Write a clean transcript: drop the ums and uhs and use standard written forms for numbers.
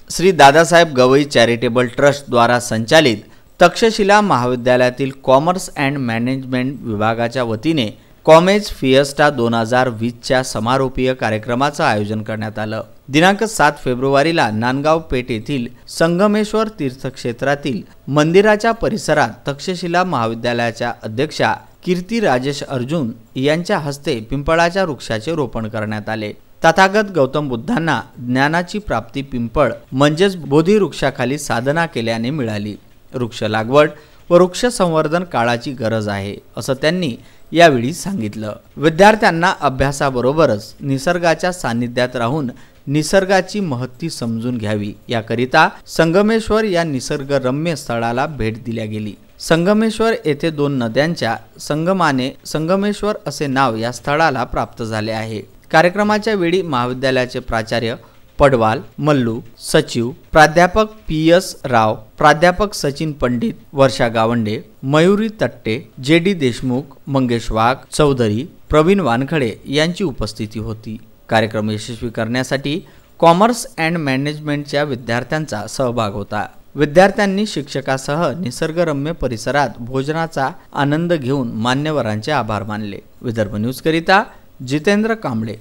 Shri Dadasaheb Gavai charitable trust द्वारा संचालित तक्षशिला महाविद्यालयातील कॉमर्स अँड मॅनेजमेंट विभागाच्या वतीने कॉमेज फिएस्टा 2020च्या समारोपीय कार्यक्रमाचं आयोजन करण्यात आलं। दिनांक 7 फेब्रुवारीला नांदगाव पेठ येथील संगमेश्वर तीर्थक्षेत्रातील मंदिराच्या परिसरात तक्षशिला महाविद्यालयाच्या अध्यक्षा कीर्ती राजेश अर्जुन यांच्या हस्ते पिंपळाच्या वृक्षाचे रोपण करण्यात आले। तथागत गौतम बुद्धांना ज्ञानाची प्राप्ती पिंपळ म्हणजेच बोधी वृक्षाखाली साधना केल्याने मिळाली। वृक्ष लागवड व वृक्ष संवर्धन काळाची गरज आहे असं त्यांनी यावेळी सांगितलं। विद्यार्थ्यांना अभ्यासाबरोबरच निसर्गाच्या सानिध्यात राहून निसर्गाची महत्ती समजून घ्यावी याकरिता संगमेश्वर या निसर्गरम्य स्थळाला भेट दिल्या गेली। संगमेश्वर येथे 2 नद्यांच्या संगमाने संगमेश्वर असे नाव या स्थळाला प्राप्त झाले आहे। कार्यक्रमाच्या वेळी महाविद्यालयाचे प्राचार्य पडवाल मल्लू, सचिव प्राध्यापक पी.एस. राव, प्राध्यापक सचिन पंडित, वर्षा गावंडे, मयुरी तट्टे, जे.डी. देशमुख, मंगेश वाघ चौधरी, प्रवीण वानखडे यांची उपस्थिती होती। कार्यक्रम यशस्वी करण्यासाठी कॉमर्स अँड मॅनेजमेंटच्या विद्यार्थ्यांचा सहभाग होता। विद्यार्थ्यांनी शिक्षकासह निसर्गरम्य परिसरात भोजनाचा आनंद घेऊन मान्यवरांचे आभार मानले। विदर्भ न्यूज करिता जितेंद्र कांबळे।